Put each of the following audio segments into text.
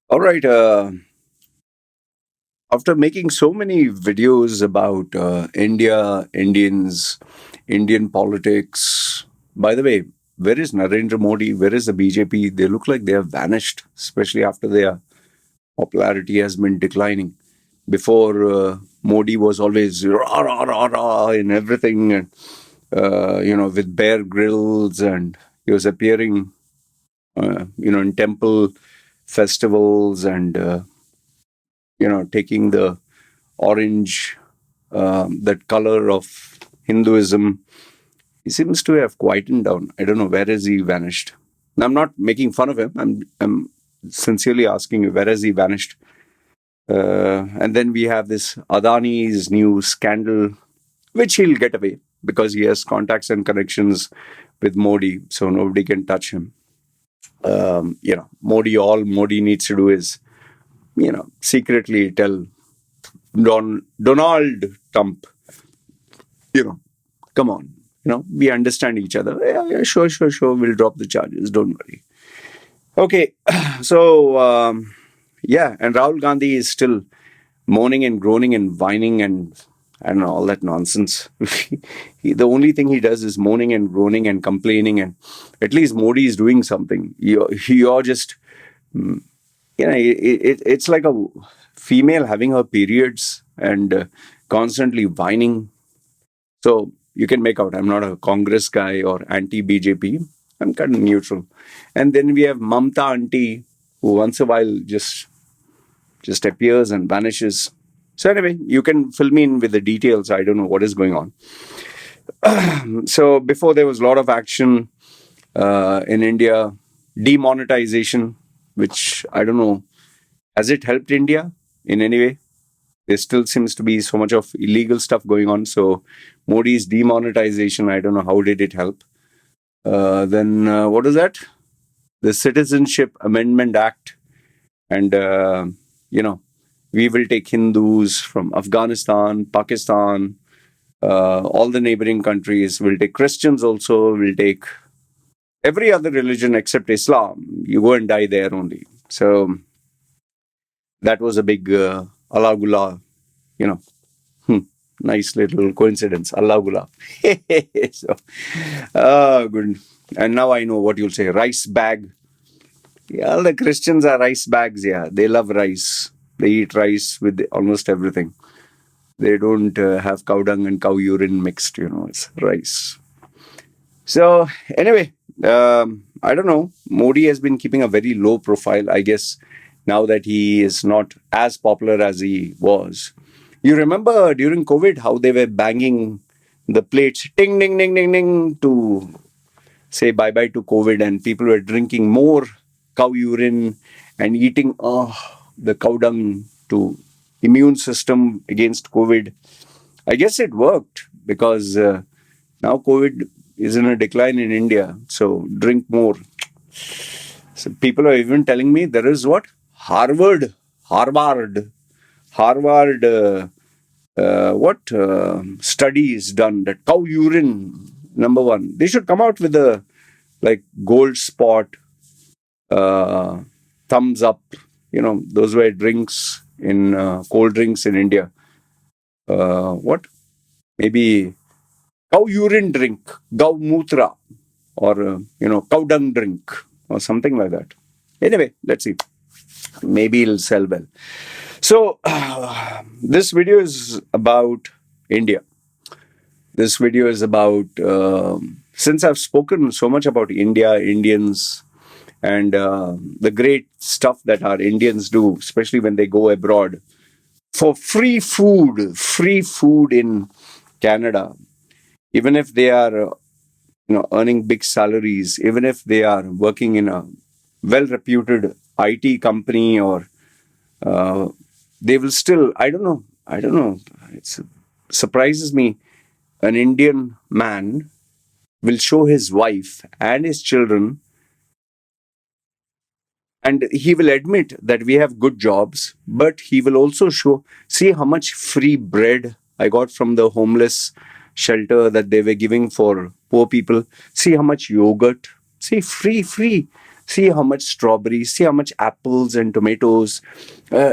All right. After making so many videos about India, Indians, Indian politics, by the way, where is Narendra Modi? Where is the BJP? They look like they have vanished, especially after their popularity has been declining. Before, Modi was always rah, rah, rah, rah in everything, and with Bear Grylls, and he was appearing, in temple festivals and taking the orange, that color of Hinduism. He seems to have quietened down. I don't know where has he vanished. I'm not making fun of him. I'm sincerely asking you, where has he vanished? And then we have this Adani's new scandal, which he'll get away because he has contacts and connections with Modi, so nobody can touch him. Modi, all Modi needs to do is, secretly tell Donald Trump, you know, come on, we understand each other. Yeah, yeah, sure, sure, sure. We'll drop the charges. Don't worry. Okay, so yeah, and Rahul Gandhi is still moaning and groaning and whining and I don't know all that nonsense. The only thing he does is moaning and groaning and complaining, and at least Modi is doing something. You're just, it's like a female having her periods and constantly whining. So you can make out I'm not a Congress guy or anti BJP. I'm kind of neutral. And then we have Mamta auntie, who once a while just appears and vanishes. So anyway, you can fill me in with the details. I don't know what is going on. So before there was a lot of action in India, demonetization, which I don't know, has it helped India in any way? There still seems to be so much of illegal stuff going on. So Modi's demonetization, I don't know how did it help. Then what is that? The Citizenship Amendment Act, and we will take Hindus from Afghanistan, Pakistan, all the neighboring countries. We'll take Christians also. We'll take every other religion except Islam. You go and die there only. So that was a big Allah Gula, you know. Nice little coincidence. Allah Gula. So, good. And now I know what you'll say. Rice bag. Yeah, the Christians are rice bags. Yeah, they love rice. They eat rice with almost everything. They don't have cow dung and cow urine mixed. It's rice. So anyway, I don't know. Modi has been keeping a very low profile, I guess, now that he is not as popular as he was. You remember during COVID how they were banging the plates, ding, ding, ding, ding, ding, to say bye bye to COVID, and people were drinking more cow urine and eating the cow dung to immune system against COVID. I guess it worked because now COVID is in a decline in India. So drink more. So people are even telling me there is what? Harvard, Harvard, what study is done that cow urine, number one. They should come out with a like gold spot, uh, thumbs up. Those were drinks in cold drinks in India. What? Maybe cow urine drink, cow mutra, or cow dung drink, or something like that. Anyway, let's see. Maybe it'll sell well. So this video is about India. This video is about since I've spoken so much about India, Indians, and the great stuff that our Indians do, especially when they go abroad for free food in Canada, even if they are earning big salaries, even if they are working in a well reputed IT company, or they will still, I don't know, it surprises me. An Indian man will show his wife and his children, and he will admit that we have good jobs, but he will also show, see how much free bread I got from the homeless shelter that they were giving for poor people. See how much yogurt. See, free. See how much strawberries, see how much apples and tomatoes.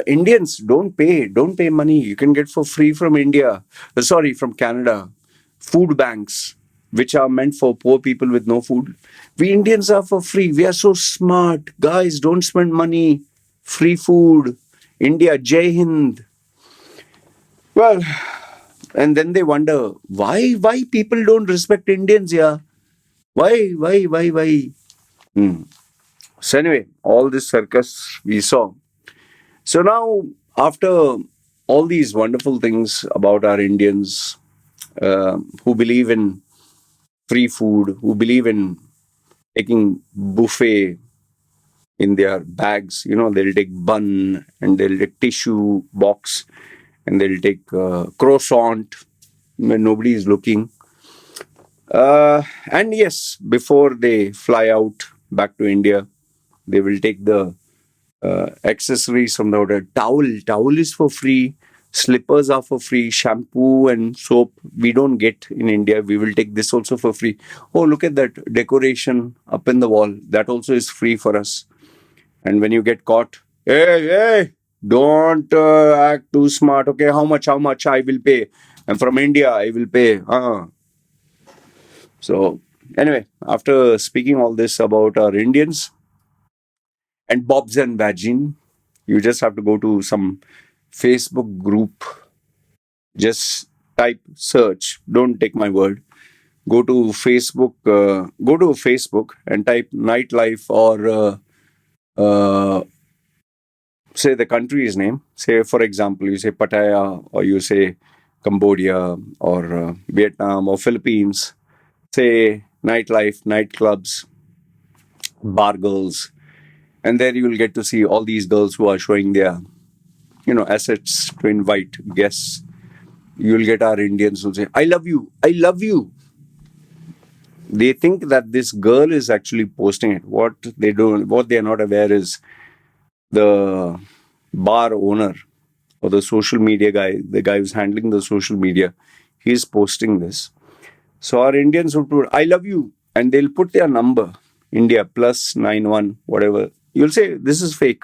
Indians don't pay money. You can get for free from India. Sorry, from Canada. Food banks, which are meant for poor people with no food. We Indians are for free. We are so smart. Guys, don't spend money. Free food. India, Jai Hind. Well, and then they wonder why people don't respect Indians, yeah. Why? Hmm. So anyway, all this circus we saw. So now, after all these wonderful things about our Indians, who believe in free food, who believe in taking buffet in their bags, they'll take bun and they'll take tissue box and they'll take croissant when nobody is looking. And yes, before they fly out back to India, they will take the accessories from the hotel. Towel is for free. Slippers are for free. Shampoo and soap we don't get in India. We will take this also for free. Oh, look at that decoration up in the wall. That also is free for us. And when you get caught, hey, don't act too smart. Okay, how much? How much I will pay? I'm from India. I will pay. So anyway, after speaking all this about our Indians and Bobs and Vagin, you just have to go to some Facebook group. Just type search. Don't take my word. Go to Facebook. Go to Facebook and type nightlife or say the country's name. Say for example, you say Pattaya or you say Cambodia or Vietnam or Philippines. Say nightlife, nightclubs, bar girls, and there you will get to see all these girls who are showing their assets to invite guests. You will get our Indians who say, I love you, I love you. They think that this girl is actually posting it. What they are not aware is the bar owner or the social media guy, the guy who's handling the social media, he's posting this. So our Indians would put, I love you, and they'll put their number, India +91, whatever. You'll say, this is fake.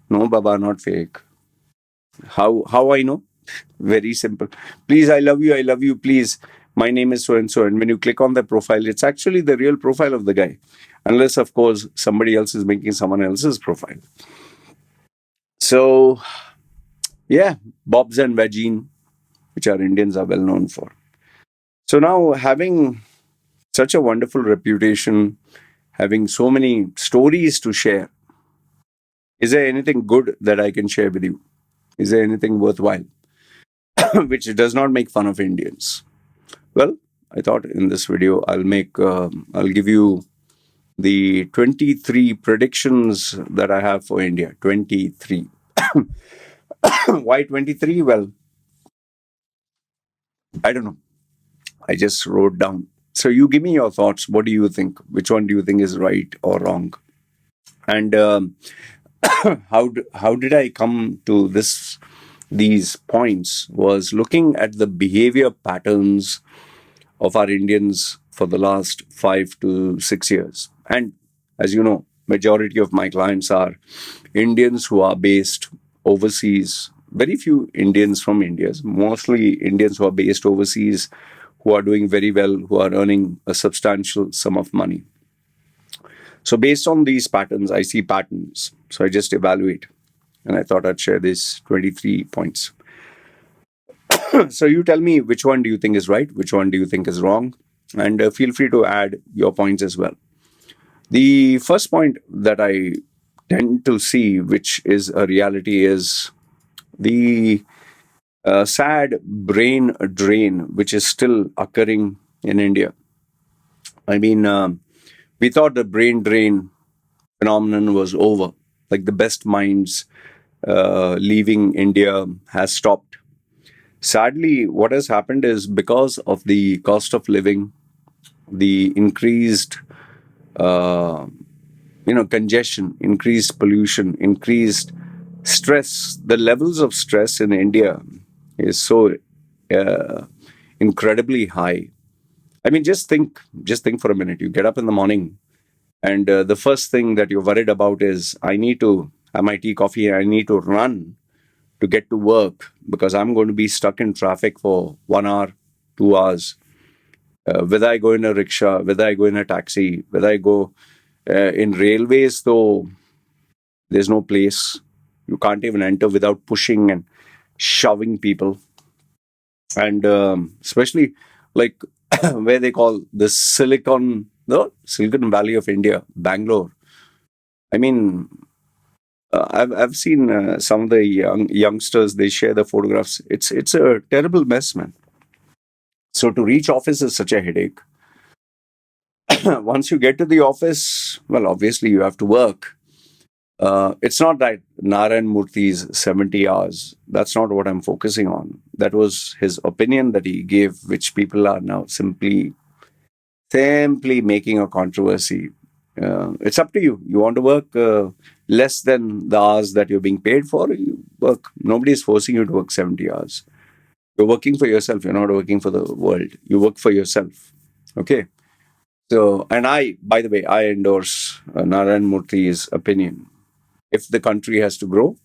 No, Baba, not fake. How I know? Very simple. Please, I love you, please. My name is so and so. And when you click on the profile, it's actually the real profile of the guy. Unless, of course, somebody else is making someone else's profile. So, yeah, Bobs and Vagine, which our Indians are well known for. So now, having such a wonderful reputation, having so many stories to share, is there anything good that I can share with you? Is there anything worthwhile which does not make fun of Indians? Well, I thought in this video I'll give you the 23 predictions that I have for India. 23. Why 23? Well, I don't know. I just wrote down. So you give me your thoughts. What do you think? Which one do you think is right or wrong? And how did I come to these points? Was looking at the behavior patterns of our Indians for the last 5 to 6 years. And as you know, majority of my clients are Indians who are based overseas. Very few Indians from India, mostly Indians who are based overseas, who are doing very well, who are earning a substantial sum of money. So based on these patterns, I see patterns. So I just evaluate. And I thought I'd share these 23 points. So you tell me which one do you think is right, which one do you think is wrong, and feel free to add your points as well. The first point that I tend to see, which is a reality, is the sad brain drain, which is still occurring in India. I mean, we thought the brain drain phenomenon was over, like the best minds leaving India has stopped. Sadly, what has happened is because of the cost of living, the increased, congestion, increased pollution, increased stress. The levels of stress in India is so incredibly high. I mean, just think for a minute. You get up in the morning And the first thing that you're worried about is, I need to have my tea, coffee, and I need to run to get to work because I'm going to be stuck in traffic for 1 hour, 2 hours. Whether I go in a rickshaw, whether I go in a taxi, whether I go in railways, though there's no place. You can't even enter without pushing and shoving people. And especially like where they call the Silicon Valley of India, Bangalore. I mean, I've seen some of the youngsters. They share the photographs. It's a terrible mess, man. So to reach office is such a headache. Once you get to the office, well, obviously you have to work. It's not that Narayan Murthy's 70 hours. That's not what I'm focusing on. That was his opinion that he gave, which people are now simply making a controversy. It's up to you. You want to work less than the hours that you're being paid for, you work. Nobody is forcing you to work 70 hours. You're working for yourself. You're not working for the world. You work for yourself. Okay. So, and by the way, I endorse Narayan Murthy's opinion. If the country has to grow,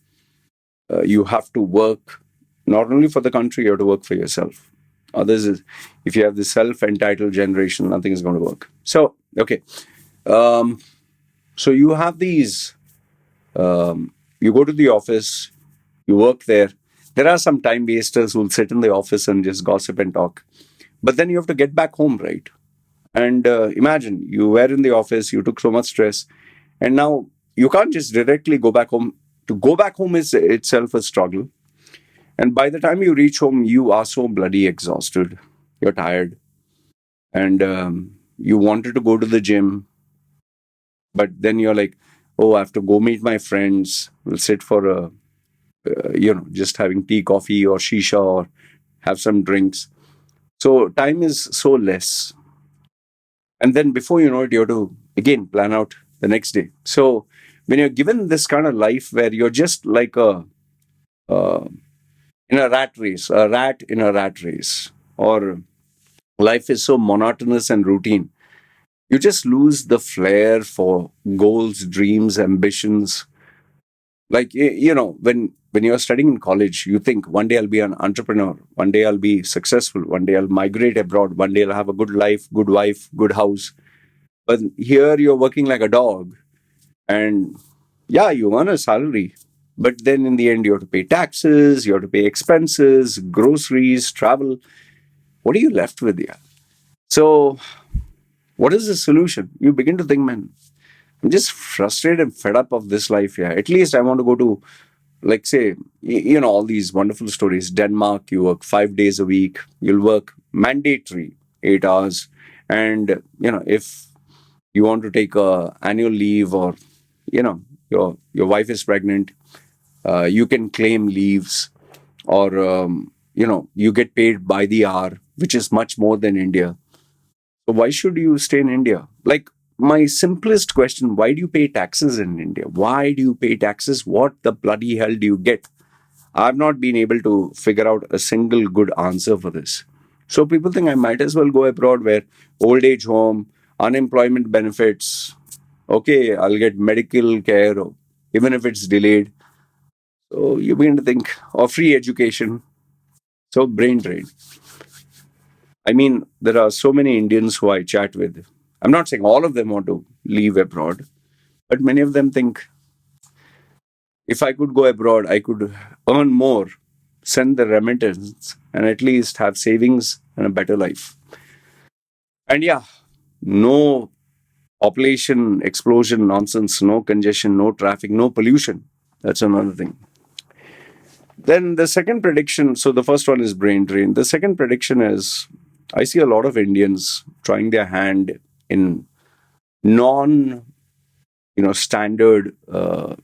you have to work not only for the country, you have to work for yourself. Others is, if you have this self-entitled generation, nothing is going to work. So, okay. Um, so you have these, you go to the office, you work there. There are some time wasters who will sit in the office and just gossip and talk. But then you have to get back home, right? And imagine you were in the office, you took so much stress, and now you can't just directly go back home. To go back home is itself a struggle. And by the time you reach home, you are so bloody exhausted. You're tired. And you wanted to go to the gym, but then you're like, oh, I have to go meet my friends. We'll sit for just having tea, coffee, or shisha, or have some drinks. So time is so less. And then before you know it, you have to again plan out the next day. So when you're given this kind of life where you're just like uh, in a rat race, a rat in a rat race, or life is so monotonous and routine, you just lose the flair for goals, dreams, ambitions. Like when you're studying in college, you think one day I'll be an entrepreneur, one day I'll be successful, one day I'll migrate abroad, one day I'll have a good life, good wife, good house. But here you're working like a dog, and yeah, you earn a salary. But then in the end, you have to pay taxes, you have to pay expenses, groceries, travel. What are you left with? Yeah. So, what is the solution? You begin to think, man, I'm just frustrated and fed up of this life. Yeah. At least I want to go to, like, say, all these wonderful stories. Denmark, you work 5 days a week, you'll work mandatory 8 hours. And, if you want to take a annual leave, or, your wife is pregnant, you can claim leaves, or you get paid by the hour, which is much more than India. So why should you stay in India? Like, my simplest question: why do you pay taxes in India? Why do you pay taxes? What the bloody hell do you get? I've not been able to figure out a single good answer for this. So people think I might as well go abroad, where old age home, unemployment benefits, okay, I'll get medical care, even if it's delayed. So you begin to think of free education. So brain drain. I mean, there are so many Indians who I chat with. I'm not saying all of them want to leave abroad, but many of them think, if I could go abroad, I could earn more, send the remittance, and at least have savings and a better life. And yeah, no population explosion nonsense, no congestion, no traffic, no pollution. That's another thing. Then the second prediction, so the first one is brain drain. The second prediction is, I see a lot of Indians trying their hand in non, standard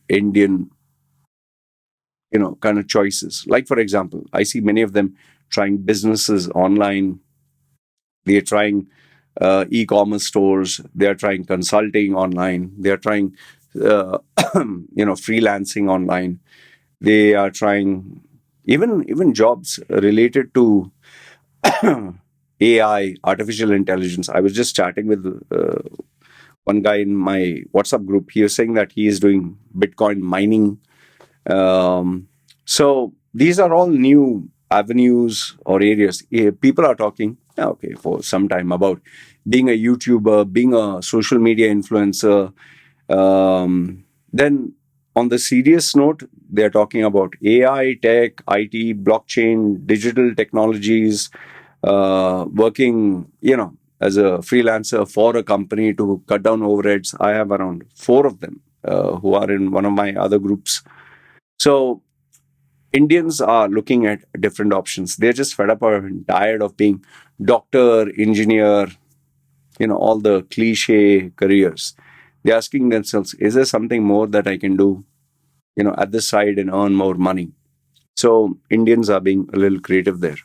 Indian, kind of choices. Like, for example, I see many of them trying businesses online. They're trying e-commerce stores. They're trying consulting online. They're trying, freelancing online. They are trying even jobs related to AI, artificial intelligence. I was just chatting with One guy in my WhatsApp group, he was saying that he is doing Bitcoin mining. So these are all new avenues or areas. People are talking, okay, for some time about being a YouTuber, being a social media influencer. Then, on the serious note, they're talking about AI, tech, IT, blockchain, digital technologies, working, as a freelancer for a company to cut down overheads. I have around four of them who are in one of my other groups. So Indians are looking at different options. They're just fed up and tired of being doctor, engineer, all the cliche careers. They're asking themselves, is there something more that I can do, at this side and earn more money? So Indians are being a little creative there.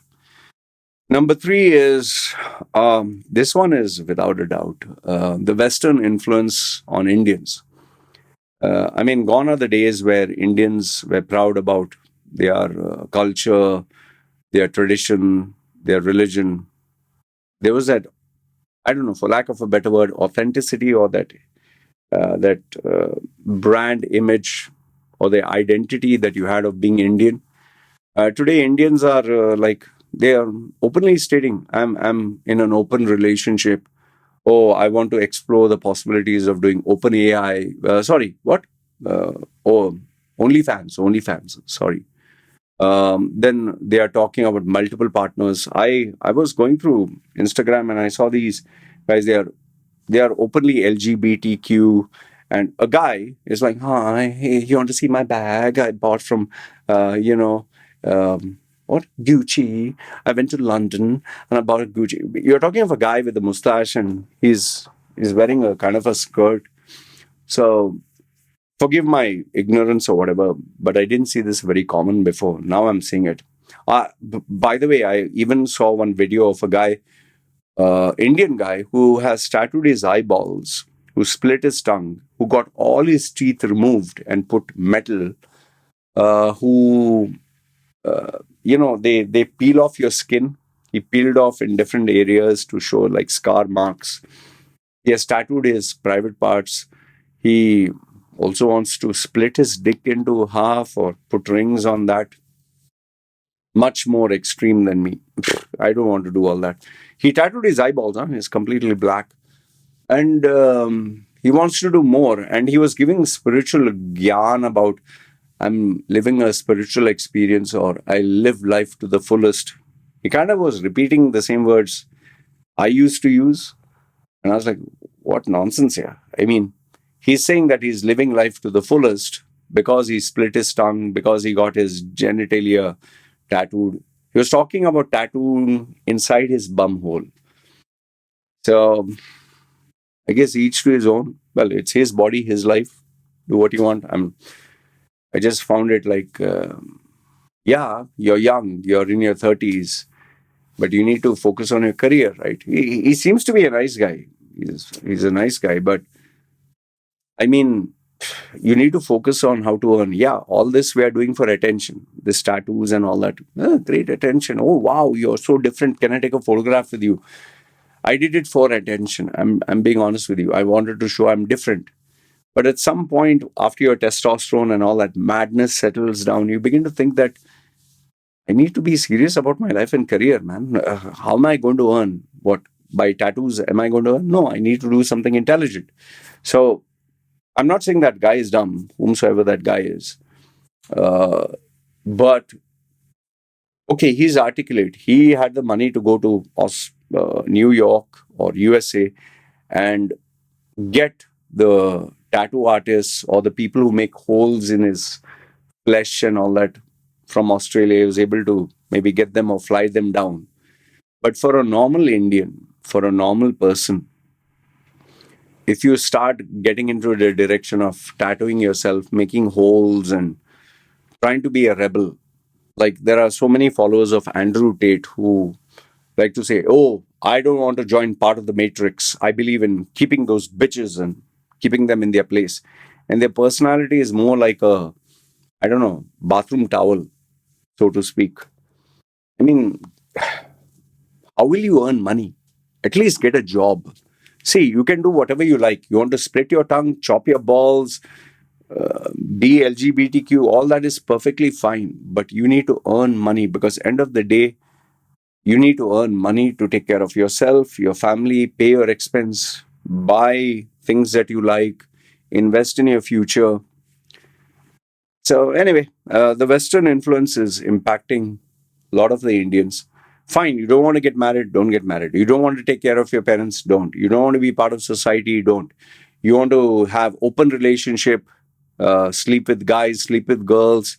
Number three is this one is without a doubt the Western influence on Indians. I mean, gone are the days where Indians were proud about their culture, their tradition, their religion. There was that, I don't know, for lack of a better word, authenticity, or that brand image or the identity that you had of being Indian. Today, Indians are like, they are openly stating, I'm in an open relationship. Oh, I want to explore the possibilities of doing open AI. Sorry, what? Oh, OnlyFans. Sorry. Then they are talking about multiple partners. I was going through Instagram and I saw these guys. They are openly LGBTQ, and a guy is like, "Hi, hey, you want to see my bag? I bought from, you know, what Gucci. I went to London and I bought a Gucci." You're talking of a guy with a mustache and he's wearing a kind of a skirt. So forgive my ignorance or whatever, but I didn't see this very common before. Now I'm seeing it. By the way, I even saw one video of a guy, Indian guy, who has tattooed his eyeballs, who split his tongue, who got all his teeth removed and put metal, who, they peel off your skin. He peeled off in different areas to show like scar marks. He has tattooed his private parts. He also wants to split his dick into half or put rings on that. Much more extreme than me. I don't want to do all that. He tattooed his eyeballs, huh? He's completely black. And he wants to do more. And he was giving spiritual gyan about, I'm living a spiritual experience, or I live life to the fullest. He kind of was repeating the same words I used to use. And I was like, what nonsense here. I mean, he's saying that he's living life to the fullest because he split his tongue, because he got his genitalia tattooed. He was talking about tattooing inside his bum hole. So I guess each to his own. Well, it's his body, his life. Do what you want. I just found it like, yeah, you're young, you're in your 30s, but you need to focus on your career, right? He seems to be a nice guy. He's a nice guy, but I mean, you need to focus on how to earn. Yeah, all this we are doing for attention, this tattoos and all that. Great attention. Oh wow, you're so different. Can I take a photograph with you? I did it for attention. I'm being honest with you. I wanted to show I'm different. But at some point, after your testosterone and all that madness settles down, you begin to think that I need to be serious about my life and career, man. How am I going to earn? What? By tattoos, am I going to earn? No, I need to do something intelligent. So I'm not saying that guy is dumb, whomsoever that guy is. But okay, he's articulate. He had the money to go to New York or USA and get the tattoo artists or the people who make holes in his flesh and all that from Australia. He was able to maybe get them or fly them down. But for a normal Indian, for a normal person, if you start getting into the direction of tattooing yourself, making holes, and trying to be a rebel, like there are so many followers of Andrew Tate who like to say, oh, I don't want to join part of the matrix. I believe in keeping those bitches and keeping them in their place. And their personality is more like a, I don't know, bathroom towel, so to speak. I mean, how will you earn money? At least get a job. See, you can do whatever you like. You want to split your tongue, chop your balls, be LGBTQ, all that is perfectly fine. But you need to earn money, because end of the day, you need to earn money to take care of yourself, your family, pay your expense, buy things that you like, invest in your future. So anyway, the Western influence is impacting a lot of the Indians. Fine, you don't want to get married, don't get married. You don't want to take care of your parents, don't. You don't want to be part of society, don't. You want to have open relationship, sleep with guys, sleep with girls.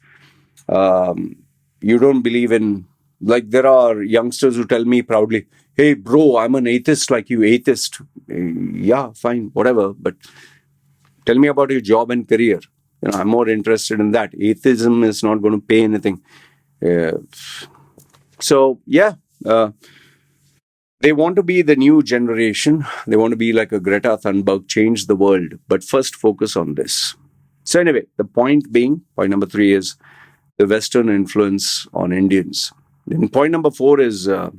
Um, you don't believe in, like, there are youngsters who tell me proudly, "Hey, bro, I'm an atheist like you, atheist." Yeah, fine, whatever. But tell me about your job and career. I'm more interested in that. Atheism is not going to pay anything. Uh, so yeah, uh, they want to be the new generation. They want to be like a Greta Thunberg, change the world. But first, focus on this. So anyway, the point being, point number 3 is the Western influence on Indians. Then point number 4 is the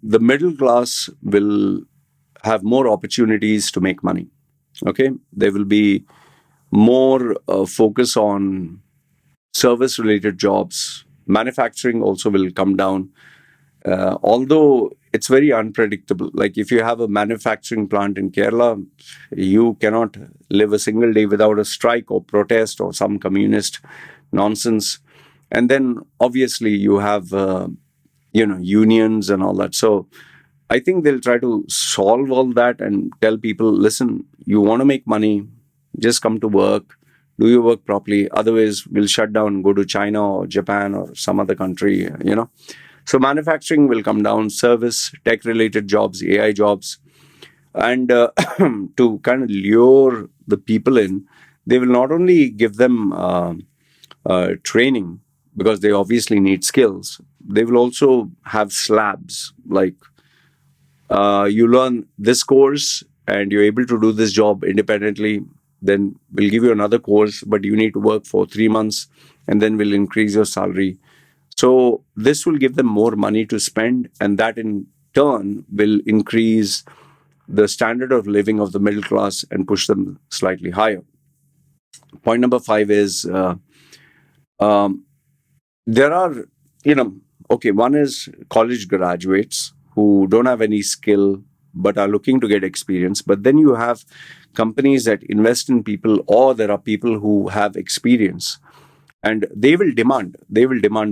middle class will have more opportunities to make money. Okay, there will be more focus on service related jobs. Manufacturing also will come down, although it's very unpredictable. Like if you have a manufacturing plant in Kerala, you cannot live a single day without a strike or protest or some communist nonsense. And then obviously you have unions and all that. So I think they'll try to solve all that and tell people, listen, you want to make money, just come to work, do your work properly. Otherwise, we'll shut down, go to China or Japan or some other country. So manufacturing will come down, service, tech related jobs, AI jobs. And to kind of lure the people in, they will not only give them training, because they obviously need skills, they will also have slabs like you learn this course and you're able to do this job independently. Then we'll give you another course, but you need to work for 3 months, and then we'll increase your salary. So this will give them more money to spend, and that in turn will increase the standard of living of the middle class and push them slightly higher. Point number 5 is um, there are, you know, okay, one is college graduates who don't have any skill but are looking to get experience. But then you have companies that invest in people, or there are people who have experience, and they will demand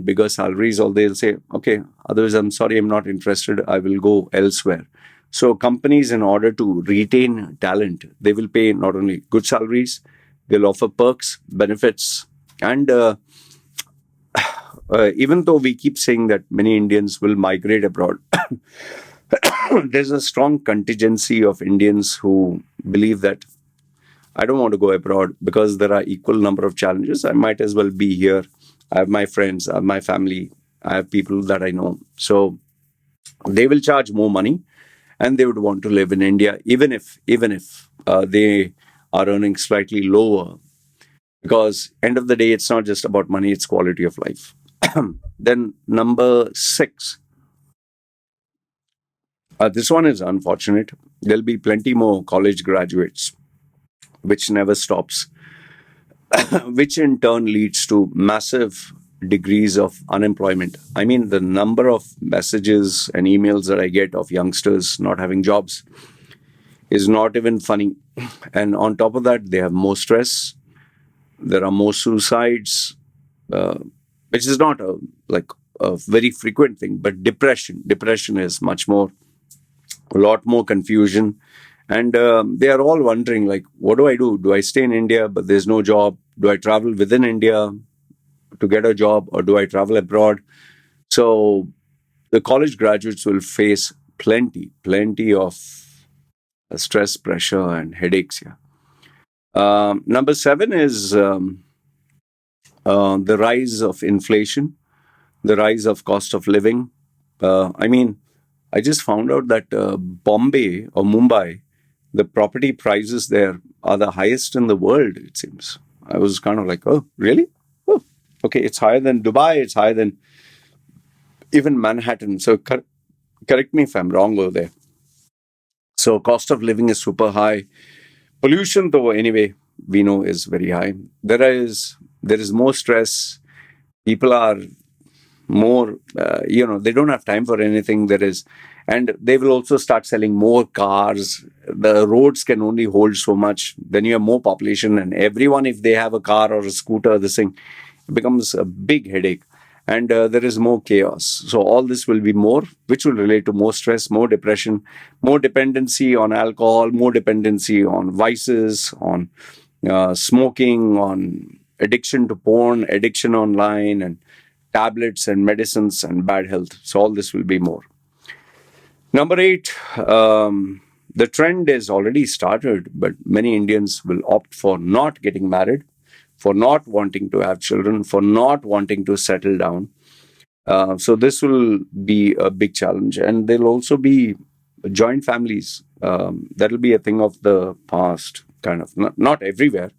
bigger salaries, or they'll say, okay, otherwise, I'm sorry, I'm not interested, I will go elsewhere. So companies, in order to retain talent, they will pay not only good salaries, they'll offer perks, benefits, and even though we keep saying that many Indians will migrate abroad, there's a strong contingency of Indians who believe that I don't want to go abroad because there are equal number of challenges. I might as well be here. I have my friends, I have my family, I have people that I know. So they will charge more money, and they would want to live in India, even if they are earning slightly lower, because end of the day, it's not just about money; it's quality of life. Then number 6, this one is unfortunate. There'll be plenty more college graduates, which never stops, which in turn leads to massive degrees of unemployment. I mean, the number of messages and emails that I get of youngsters not having jobs is not even funny. And on top of that, they have more stress. There are more suicides, uh, which is not like a very frequent thing, but depression is much more, a lot more confusion. And they are all wondering, like, what do I do? Do I stay in India, but there's no job? Do I travel within India to get a job, or do I travel abroad? So the college graduates will face plenty of stress, pressure, and headaches here. Number 7 is the rise of inflation, the rise of cost of living. I mean, I just found out that Bombay or Mumbai, the property prices there are the highest in the world, it seems. I was kind of like, oh, really? Oh, okay, it's higher than Dubai, it's higher than even Manhattan. So correct me if I'm wrong over there. So cost of living is super high. Pollution, though, anyway, we know is very high. There is more stress. People are more, they don't have time for anything. And they will also start selling more cars. The roads can only hold so much. Then you have more population, and everyone, if they have a car or a scooter, this thing becomes a big headache. And there is more chaos. So all this will be more, which will relate to more stress, more depression, more dependency on alcohol, more dependency on vices, on smoking, on addiction to porn, addiction online, and tablets and medicines and bad health. So all this will be more. Number eight, the trend is already started, but many Indians will opt for not getting married, for not wanting to have children, for not wanting to settle down. So this will be a big challenge, and there'll also be joint families. That'll be a thing of the past, kind of. Not everywhere,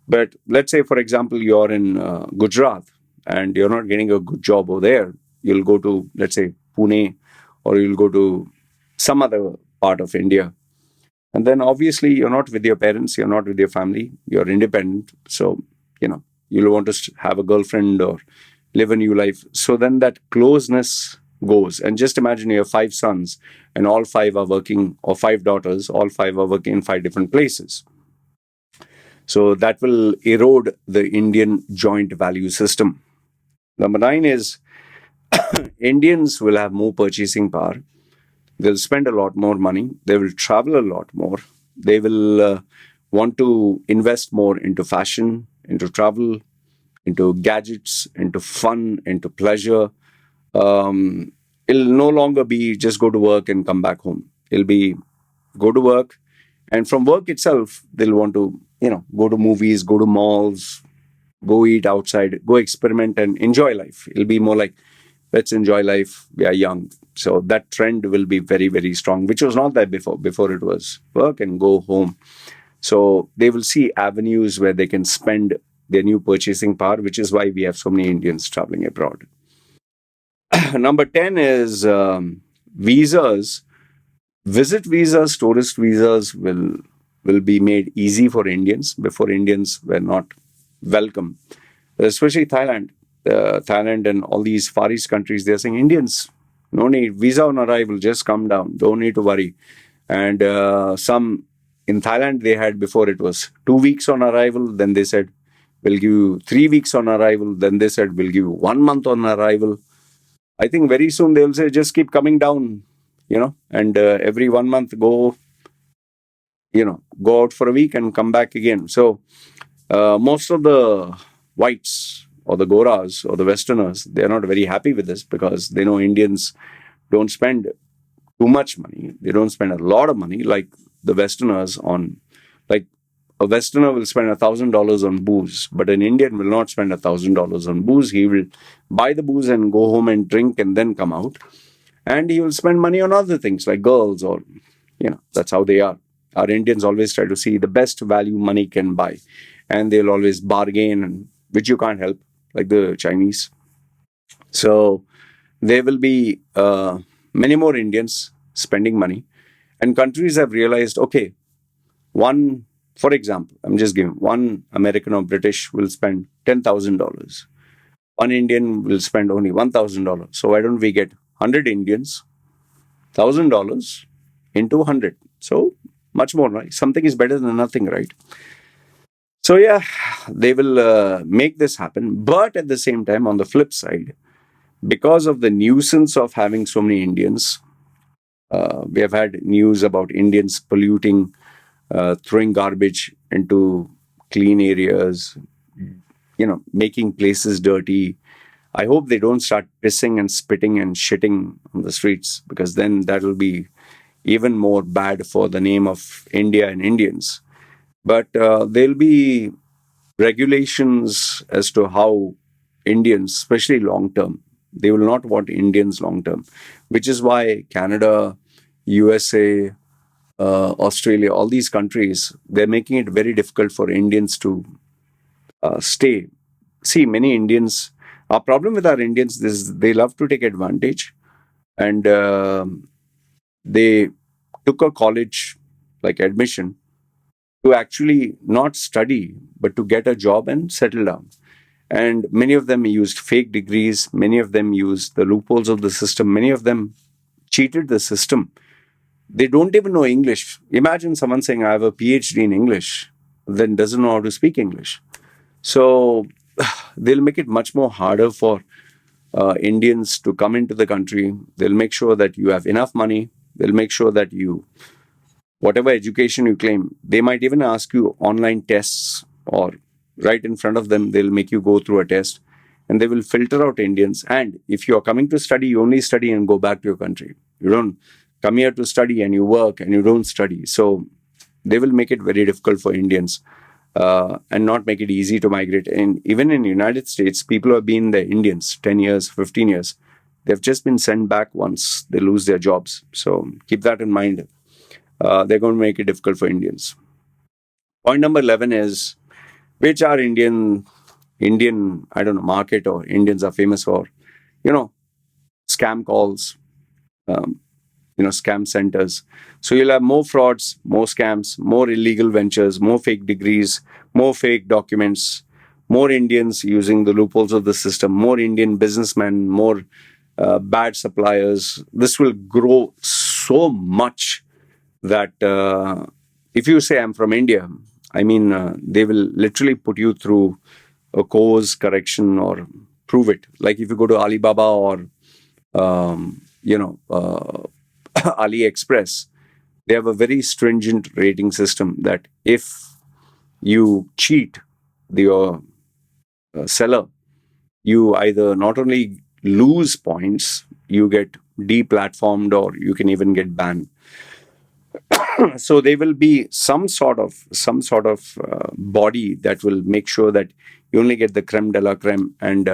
but let's say, for example, you're in Gujarat and you're not getting a good job over there. You'll go to, let's say, Pune, or you'll go to some other part of India. And then obviously, you're not with your parents, you're not with your family, you're independent. So, you'll want to have a girlfriend or live a new life. So then that closeness goes. And just imagine you have five sons, and all five are working, or five daughters, all five are working in five different places. So that will erode the Indian joint value system. Number nine is Indians will have more purchasing power. They'll spend a lot more money. They will travel a lot more. They will want to invest more into fashion, into travel, into gadgets, into fun, into pleasure. It'll no longer be just go to work and come back home. It'll be go to work, and from work itself, they'll want to, go to movies, go to malls, go eat outside, go experiment and enjoy life. It'll be more like, let's enjoy life. We are young. So that trend will be very, very strong, which was not there before. Before it was work and go home. So they will see avenues where they can spend their new purchasing power, which is why we have so many Indians traveling abroad. Number 10 is visas. Visit visas, tourist visas will be made easy for Indians. Before, Indians were not welcome, especially Thailand. Thailand and all these Far East countries, they're saying Indians, no need visa on arrival, just come down, don't need to worry. And some in Thailand, they had before it was 2 weeks on arrival, then they said we'll give you 3 weeks on arrival, then they said we'll give you 1 month on arrival. I think very soon they'll say just keep coming down, and every 1 month go out for a week and come back again. So most of the whites or the Goras or the Westerners, they're not very happy with this because they know Indians don't spend too much money. They don't spend a lot of money like the Westerners on, like a Westerner will spend $1,000 on booze, but an Indian will not spend $1,000 on booze. He will buy the booze and go home and drink and then come out. And he will spend money on other things like girls or, that's how they are. Our Indians always try to see the best value money can buy. And they'll always bargain, which you can't help, like the Chinese. So there will be many more Indians spending money. And countries have realized, okay, for example, I'm just giving one American or British will spend $10,000. One Indian will spend only $1,000. So why don't we get 100 Indians, $1,000 into 100? So much more, right? Something is better than nothing, right? So yeah, they will make this happen. But at the same time, on the flip side, because of the nuisance of having so many Indians, we have had news about Indians polluting, throwing garbage into clean areas, making places dirty. I hope they don't start pissing and spitting and shitting on the streets, because then that will be even more bad for the name of India and Indians. But there'll be regulations as to how Indians, especially long term, they will not want Indians long term, which is why Canada, USA, Australia, all these countries, they're making it very difficult for Indians to stay. See, many Indians, our problem with our Indians is they love to take advantage, and they took a college like admission to actually not study, but to get a job and settle down. And many of them used fake degrees, many of them used the loopholes of the system, many of them cheated the system. They don't even know English. Imagine someone saying, I have a PhD in English, then doesn't know how to speak English. So they'll make it much more harder for Indians to come into the country. They'll make sure that you have enough money. They'll make sure that you, whatever education you claim, they might even ask you online tests, or right in front of them, they'll make you go through a test, and they will filter out Indians. And if you're coming to study, you only study and go back to your country. You don't come here to study and you work and you don't study. So they will make it very difficult for Indians, and not make it easy to migrate. And even in the United States, people who have been the Indians 10 years, 15 years, they've just been sent back once they lose their jobs. So keep that in mind. They're going to make it difficult for Indians. Point number 11 is, which are Indian, I don't know, market or Indians are famous for, you know, scam calls, um, scam centers. So you'll have more frauds, more scams, more illegal ventures, more fake degrees, more fake documents, more Indians using the loopholes of the system, more Indian businessmen, more bad suppliers. This will grow so much that if you say I'm from India, I mean, they will literally put you through a course correction or prove it. Like if you go to Alibaba or, AliExpress, they have a very stringent rating system that if you cheat your seller, you either not only lose points, you get deplatformed, or you can even get banned. So there will be some sort of body that will make sure that you only get the creme de la creme. And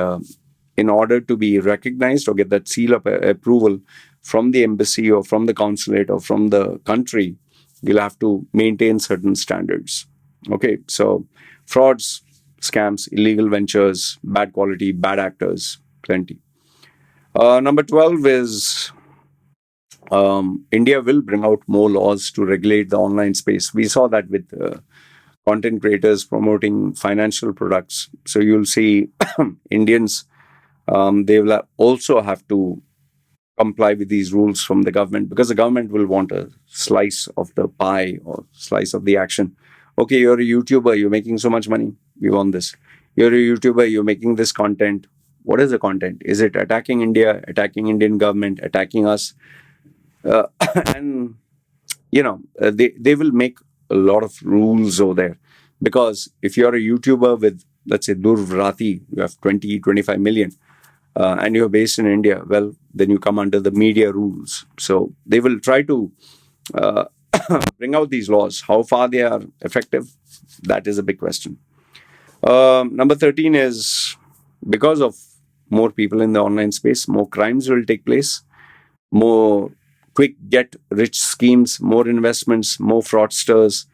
in order to be recognized or get that seal of approval from the embassy or from the consulate or from the country, you'll have to maintain certain standards. Okay, so frauds, scams, illegal ventures, bad quality, bad actors, plenty. Number 12 is, India will bring out more laws to regulate the online space. We saw that with content creators promoting financial products. So you'll see Indians, they will also have to comply with these rules from the government, because the government will want a slice of the pie or slice of the action. Okay, you're a YouTuber, you're making so much money, we want this. You're a YouTuber, you're making this content. What is the content? Is it attacking India, attacking Indian government, attacking us? Uh, and they will make a lot of rules over there, because if you're a YouTuber with, let's say, Durv Rati, you have 20-25 million, and you're based in India, well, then you come under the media rules. So they will try to uh, bring out these laws. How far they are effective, that is a big question. Number 13 is, because of more people in the online space, more crimes will take place, more quick get rich schemes, more investments, more fraudsters,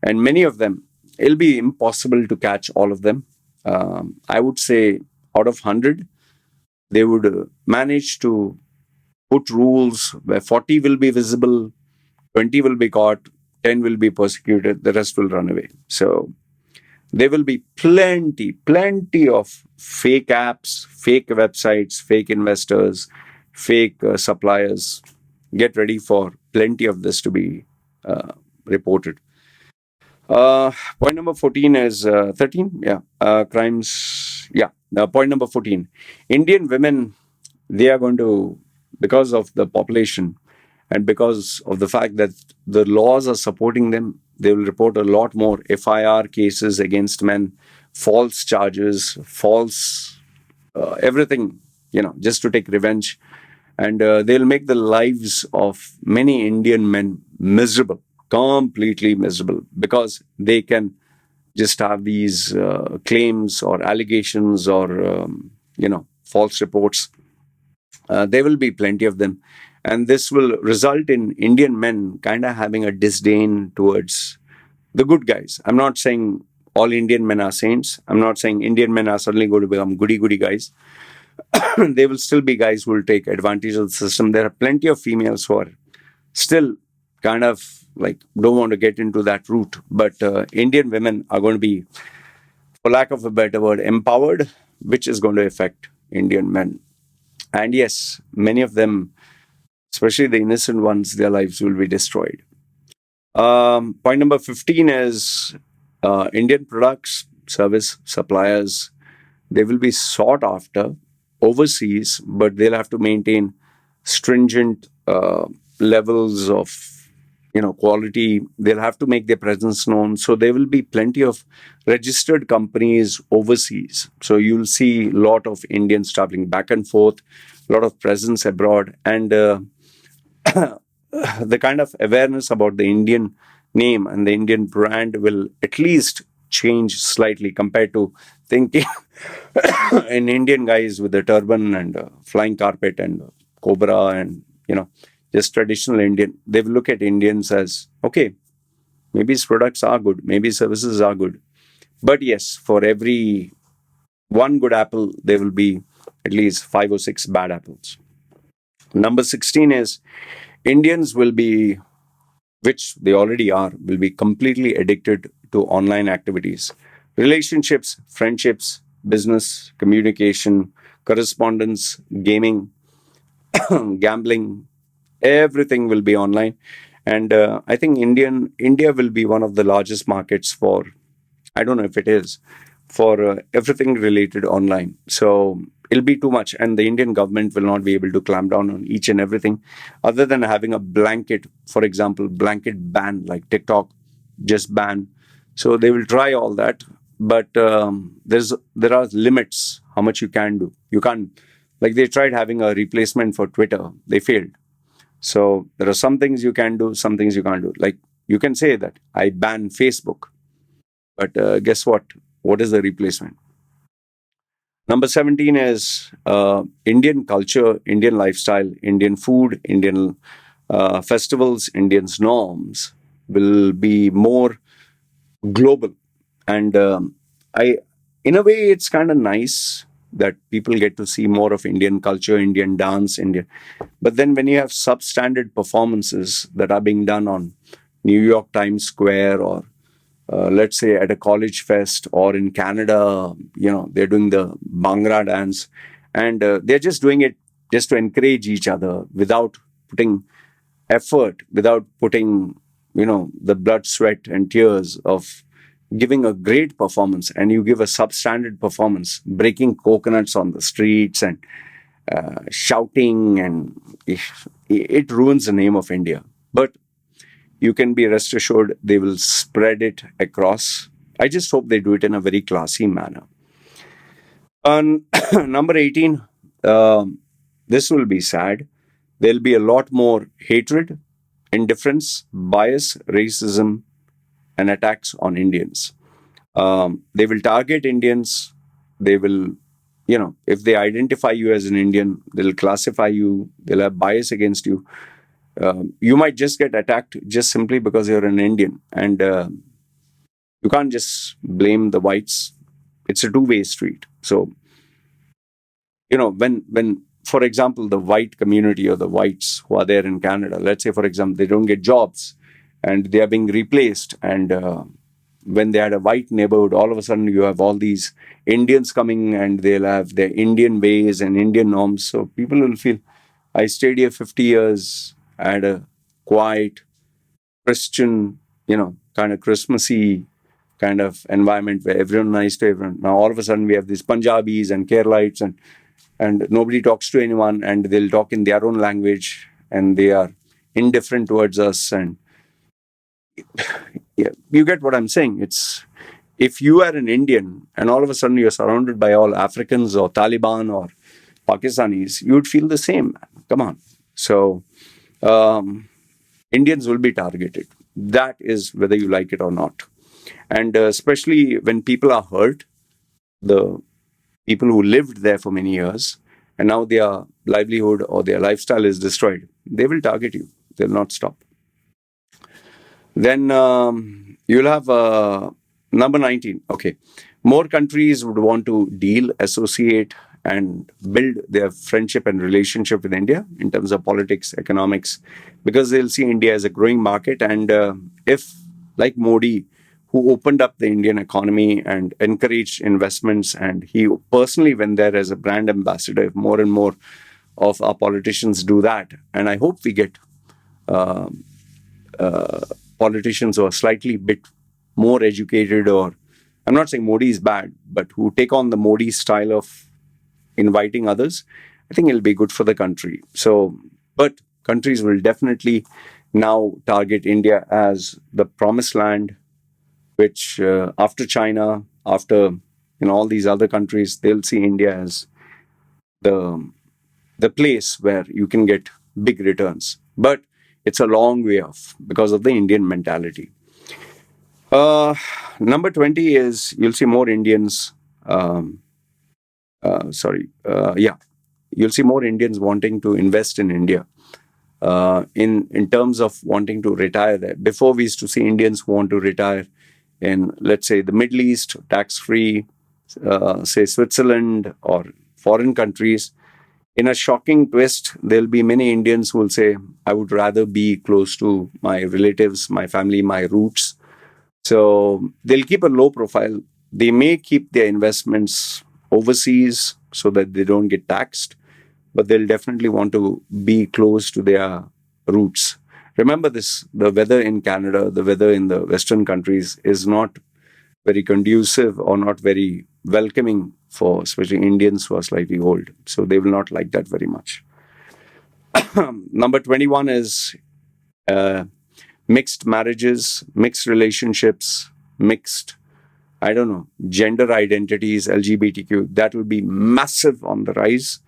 and many of them, it'll be impossible to catch all of them. I would say out of 100, they would manage to put rules where 40 will be visible, 20 will be caught, 10 will be persecuted, the rest will run away. So there will be plenty of fake apps, fake websites, fake investors, fake suppliers. Get ready for plenty of this to be reported. Point number 14 is 13. Yeah. Crimes. Yeah. Point number 14. Indian women, they are going to, because of the population and because of the fact that the laws are supporting them, they will report a lot more FIR cases against men, false charges, false everything, just to take revenge. And they'll make the lives of many Indian men miserable, completely miserable, because they can just have these claims or allegations or, false reports. There will be plenty of them. And this will result in Indian men kind of having a disdain towards the good guys. I'm not saying all Indian men are saints. I'm not saying Indian men are suddenly going to become goody guys. There will still be guys who will take advantage of the system. There are plenty of females who are still kind of like don't want to get into that route. But Indian women are going to be, for lack of a better word, empowered, which is going to affect Indian men. And yes, many of them, especially the innocent ones, their lives will be destroyed. Point number 15 is Indian products, service, suppliers, they will be sought after overseas, but they'll have to maintain stringent levels of quality. They'll have to make their presence known. So there will be plenty of registered companies overseas. So you'll see a lot of Indians traveling back and forth, a lot of presence abroad, and the kind of awareness about the Indian name and the Indian brand will at least change slightly compared to thinking an Indian guy is with a turban and a flying carpet and a cobra and just traditional Indian. They will look at Indians as okay, maybe his products are good, maybe services are good, but yes, for every one good apple, there will be at least five or six bad apples. Number 16 is Indians will be, which they already are, will be completely addicted to online activities. Relationships, friendships, business, communication, correspondence, gaming, gambling, everything will be online. And I think India will be one of the largest markets for, I don't know if it is, for everything related online. So it'll be too much, and the Indian government will not be able to clamp down on each and everything, other than having a blanket, for example, blanket ban like TikTok, just ban. So they will try all that, but there are limits how much you can do. You can't, like they tried having a replacement for Twitter, they failed. So there are some things you can do, some things you can't do. Like you can say that I ban Facebook, but guess what? What is the replacement? Number 17 is Indian culture, Indian lifestyle, Indian food, Indian festivals, Indians' norms will be more global. And in a way, it's kind of nice that people get to see more of Indian culture, Indian dance, Indian. But then when you have substandard performances that are being done on New York Times Square or let's say at a college fest or in Canada, they're doing the Bhangra dance and they're just doing it just to encourage each other without putting effort, without putting, the blood, sweat, and tears of giving a great performance. And you give a substandard performance, breaking coconuts on the streets and shouting, and it ruins the name of India. But you can be rest assured they will spread it across. I just hope they do it in a very classy manner. On number 18, this will be sad. There'll be a lot more hatred, indifference, bias, racism, and attacks on Indians. They will target Indians. They will, if they identify you as an Indian, they'll classify you, they'll have bias against you. You might just get attacked just simply because you're an Indian. And you can't just blame the whites. It's a two-way street. So, when for example, the white community or the whites who are there in Canada, let's say, for example, they don't get jobs and they are being replaced. And when they had a white neighborhood, all of a sudden you have all these Indians coming and they'll have their Indian ways and Indian norms. So people will feel, I stayed here 50 years. I had a quiet, Christian, kind of Christmassy kind of environment where everyone nice to everyone. Now all of a sudden we have these Punjabis and Keralites and nobody talks to anyone and they'll talk in their own language and they are indifferent towards us. And yeah, you get what I'm saying. It's if you are an Indian and all of a sudden you're surrounded by all Africans or Taliban or Pakistanis, you'd feel the same. Come on. So Indians will be targeted. That is whether you like it or not. And especially when people are hurt, the people who lived there for many years, and now their livelihood or their lifestyle is destroyed, they will target you. They'll not stop. Then you'll have number 19. Okay. More countries would want to deal, associate, and build their friendship and relationship with India in terms of politics, economics, because they'll see India as a growing market. And if, like Modi, who opened up the Indian economy and encouraged investments, and he personally went there as a brand ambassador, if more and more of our politicians do that, and I hope we get politicians who are slightly bit more educated, or I'm not saying Modi is bad, but who take on the Modi style of inviting others, I think it'll be good for the country. So, but countries will definitely now target India as the promised land, which after China, after all these other countries, they'll see India as the the place where you can get big returns. But it's a long way off because of the Indian mentality. Uh, Number 20 is you'll see more Indians. Yeah, you'll see more Indians wanting to invest in India. In terms of wanting to retire there. Before we used to see Indians who want to retire in, let's say, the Middle East, tax free, say Switzerland or foreign countries. In a shocking twist, there'll be many Indians who will say, I would rather be close to my relatives, my family, my roots. So they'll keep a low profile. They may keep their investments overseas so that they don't get taxed, but they'll definitely want to be close to their roots. Remember this, the weather in Canada, the weather in the Western countries is not very conducive or not very welcoming for especially Indians who are slightly old. So they will not like that very much. Number 21 is uh, mixed marriages, mixed relationships, mixed, I don't know, gender identities, LGBTQ. That will be massive on the rise.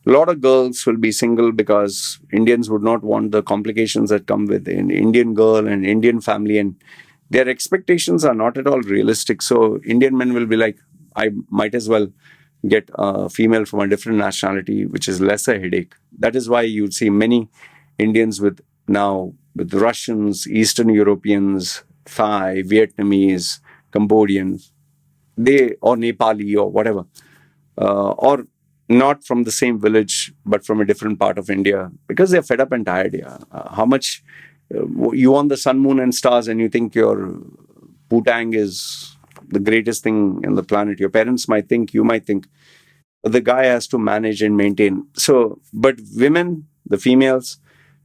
A lot of girls will be single because Indians would not want the complications that come with an Indian girl and Indian family, and their expectations are not at all realistic. So Indian men will be like, I might as well get a female from a different nationality, which is less a headache. That is why you see many Indians with Russians, Eastern Europeans, Thai, Vietnamese, Cambodians, they or Nepali or whatever, or not from the same village but from a different part of India because they're fed up and tired. Yeah, how much you want the sun, moon, and stars, and you think your putang is the greatest thing in the planet. Your parents might think, you might think, the guy has to manage and maintain. So, but women, the females,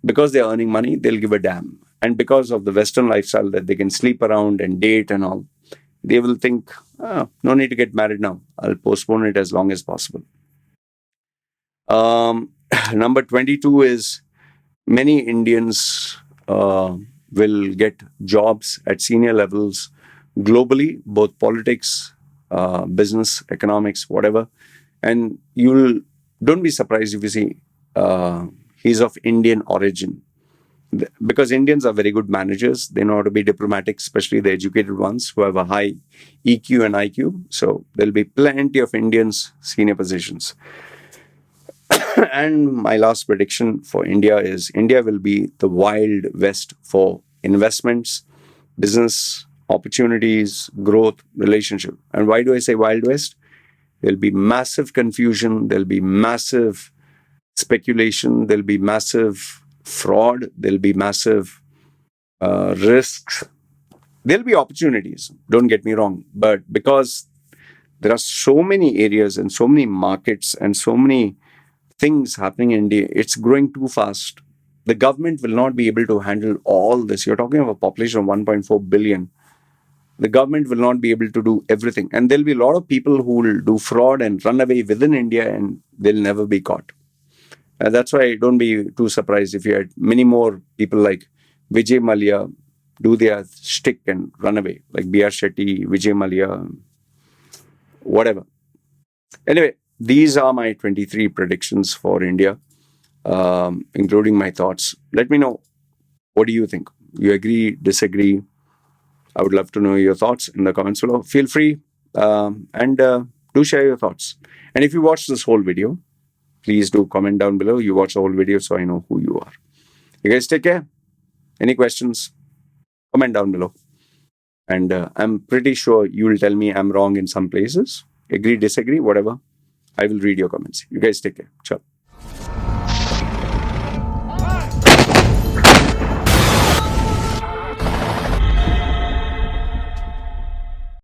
because they're earning money, they'll give a damn. And because of the Western lifestyle that they can sleep around and date and all, they will think, no need to get married now. I'll postpone it as long as possible. Um, Number 22 is many Indians will get jobs at senior levels globally, both politics, business, economics, whatever. And you'll don't be surprised if you see he's of Indian origin. Because Indians are very good managers. They know how to be diplomatic, especially the educated ones who have a high EQ and IQ. So there'll be plenty of Indians senior positions. And my last prediction for India is India will be the wild west for investments, business, opportunities, growth, relationship. And why do I say wild west? There'll be massive confusion, there'll be massive speculation, there'll be massive fraud, there'll be massive risks, there'll be opportunities, don't get me wrong. But because there are so many areas and so many markets and so many things happening in India, it's growing too fast. The government will not be able to handle all this. You're talking of a population of 1.4 billion. The government will not be able to do everything. And there'll be a lot of people who will do fraud and run away within India and they'll never be caught. That's why don't be too surprised if you had many more people like Vijay Mallya do their shtick and run away, like B.R. Shetty, Vijay Mallya, whatever. Anyway, these are my 23 predictions for India, including my thoughts. Let me know, what do you think? You agree, disagree? I would love to know your thoughts in the comments below. Feel free and do share your thoughts. And if you watch this whole video, please do comment down below. You watch the whole video so I know who you are. You guys take care. Any questions? Comment down below. And I'm pretty sure you will tell me I'm wrong in some places. Agree, disagree, whatever. I will read your comments. You guys take care. Ciao.